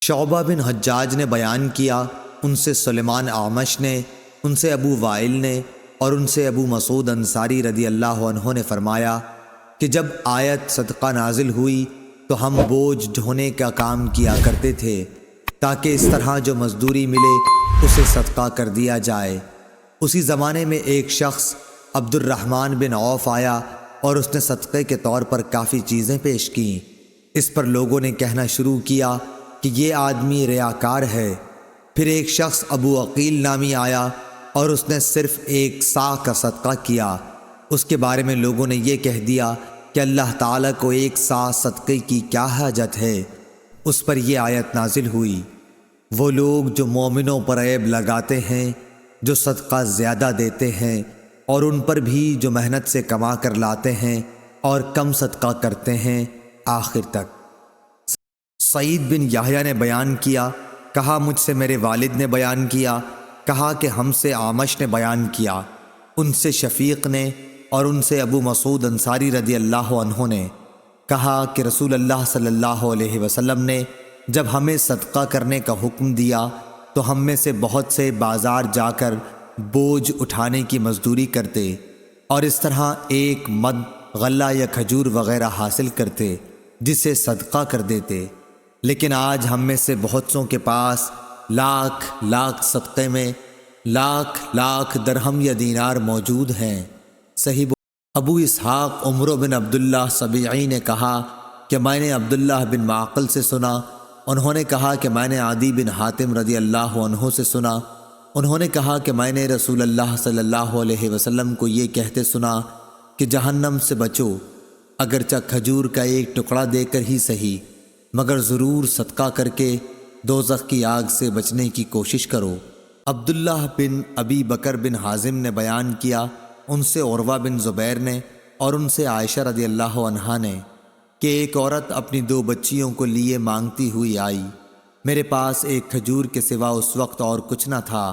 شعبہ بن حجاج نے بیان کیا، ان سے سلیمان اعمش نے، ان سے ابو وائل نے اور ان سے ابو مسعود انصاری رضی اللہ عنہ نے فرمایا کہ جب آیت صدقہ نازل ہوئی تو ہم بوجھ ڈھونے کا کام کیا کرتے تھے تاکہ اس طرح جو مزدوری ملے اسے صدقہ کر دیا جائے۔ اسی زمانے میں ایک شخص عبد الرحمن بن عوف آیا اور اس نے صدقے کے طور پر کافی چیزیں پیش کیں۔ اس پر لوگوں نے کہنا شروع کیا کہ یہ آدمی ریاکار ہے۔ پھر ایک شخص ابو عقیل نامی آیا اور اس نے صرف 1 صاع کا صدقہ کیا۔ اس کے بارے میں لوگوں نے یہ کہہ دیا کہ اللہ تعالیٰ کو 1 صاع صدقے کی کیا حاجت ہے۔ اس پر یہ آیت نازل ہوئی، وہ لوگ جو مومنوں پر عیب لگاتے ہیں، جو صدقہ زیادہ دیتے ہیں، اور ان پر بھی جو محنت سے کما کر لاتے ہیں اور کم صدقہ کرتے ہیں، آخر تک۔ سعید بن یحییٰ نے بیان کیا، کہا مجھ سے میرے والد نے بیان کیا، کہا کہ ہم سے اعمش نے بیان کیا، ان سے شفیق نے اور ان سے ابو مسعود انصاری رضی اللہ عنہ نے کہا کہ رسول اللہ صلی اللہ علیہ وسلم نے جب ہمیں صدقہ کرنے کا حکم دیا تو ہم میں سے بہت سے بازار جا کر بوجھ اٹھانے کی مزدوری کرتے اور اس طرح 1 مد غلہ یا کھجور وغیرہ حاصل کرتے جسے صدقہ کر دیتے۔ لیکن آج ہم میں سے بہت سوں کے پاس لاکھ صدقے میں لاکھ درہم یا دینار موجود ہیں۔ صحیح ابو اسحاق عمرو بن عبداللہ سبیعی نے کہا کہ میں نے عبداللہ بن معقل سے سنا، انہوں نے کہا کہ میں نے عدی بن حاتم رضی اللہ عنہ سے سنا، انہوں نے کہا کہ میں نے رسول اللہ صلی اللہ علیہ وسلم کو یہ کہتے سنا کہ جہنم سے بچو، اگرچہ کھجور کا 1 ٹکڑا دے کر ہی صحیح، مگر ضرور صدقہ کر کے دوزخ کی آگ سے بچنے کی کوشش کرو۔ عبداللہ بن ابی بکر بن حازم نے بیان کیا، ان سے عروہ بن زبیر نے اور ان سے عائشہ رضی اللہ عنہا نے کہ ایک عورت اپنی 2 بچیوں کو لیے مانگتی ہوئی آئی، میرے پاس 1 کھجور کے سوا اس وقت اور کچھ نہ تھا،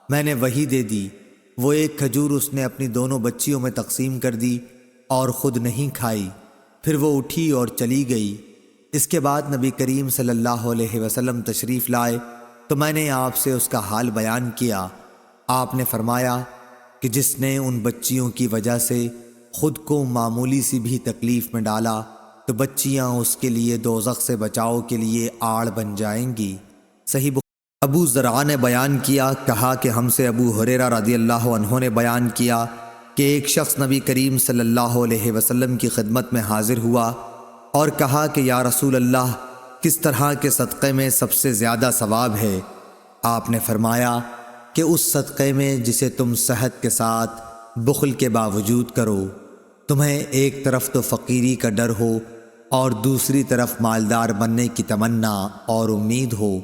میں نے وہی دے دی۔ وہ 1 کھجور اس نے اپنی دونوں بچیوں میں تقسیم کر دی اور خود نہیں کھائی، پھر وہ اٹھی اور چلی گئی۔ اس کے بعد نبی کریم صلی اللہ علیہ وسلم تشریف لائے تو میں نے آپ سے اس کا حال بیان کیا۔ آپ نے فرمایا کہ جس نے ان بچیوں کی وجہ سے خود کو معمولی سی بھی تکلیف میں ڈالا تو بچیاں اس کے لیے دوزخ سے بچاؤ کے لیے آڑ بن جائیں گی۔ صحیح ابو زرعہ نے بیان کیا، کہا کہ ہم سے ابو ہریرہ رضی اللہ عنہ نے بیان کیا کہ ایک شخص نبی کریم صلی اللہ علیہ وسلم کی خدمت میں حاضر ہوا اور کہا کہ یا رسول اللہ، کس طرح کے صدقے میں سب سے زیادہ ثواب ہے؟ آپ نے فرمایا کہ اس صدقے میں جسے تم صحت کے ساتھ بخل کے باوجود کرو، تمہیں ایک طرف تو فقیری کا ڈر ہو اور دوسری طرف مالدار بننے کی تمنا اور امید ہو،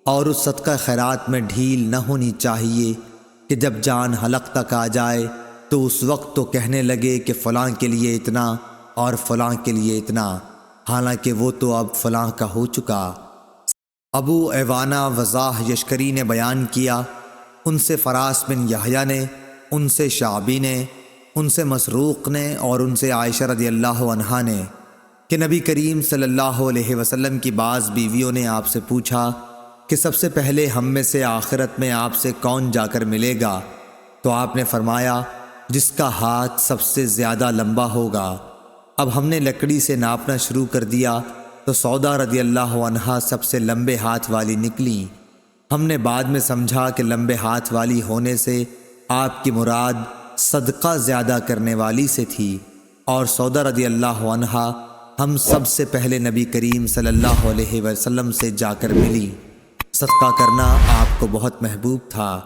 اور اس صدقہ خیرات میں ڈھیل نہ ہونی چاہیے کہ جب جان حلق تک آ جائے تو اس وقت تو کہنے لگے کہ فلاں کے لیے اتنا اور فلاں کے لیے اتنا، حالانکہ وہ تو اب فلاں کا ہو چکا۔ ابو ایوانہ وضاح یشکری نے بیان کیا، ان سے فراس بن یحییٰ نے، ان سے شعبی نے، ان سے مسروق نے اور ان سے عائشہ رضی اللہ عنہا نے کہ نبی کریم صلی اللہ علیہ وسلم کی بعض بیویوں نے آپ سے پوچھا کہ سب سے پہلے ہم میں سے آخرت میں آپ سے کون جا کر ملے گا؟ تو آپ نے فرمایا جس کا ہاتھ سب سے زیادہ لمبا ہوگا۔ اب ہم نے لکڑی سے ناپنا شروع کر دیا تو سودا رضی اللہ عنہا سب سے لمبے ہاتھ والی نکلیں۔ ہم نے بعد میں سمجھا کہ لمبے ہاتھ والی ہونے سے آپ کی مراد صدقہ زیادہ کرنے والی سے تھی، اور سودا رضی اللہ عنہا ہم سب سے پہلے نبی کریم صلی اللہ علیہ وسلم سے جا کر ملی۔ صدقہ کرنا آپ کو بہت محبوب تھا۔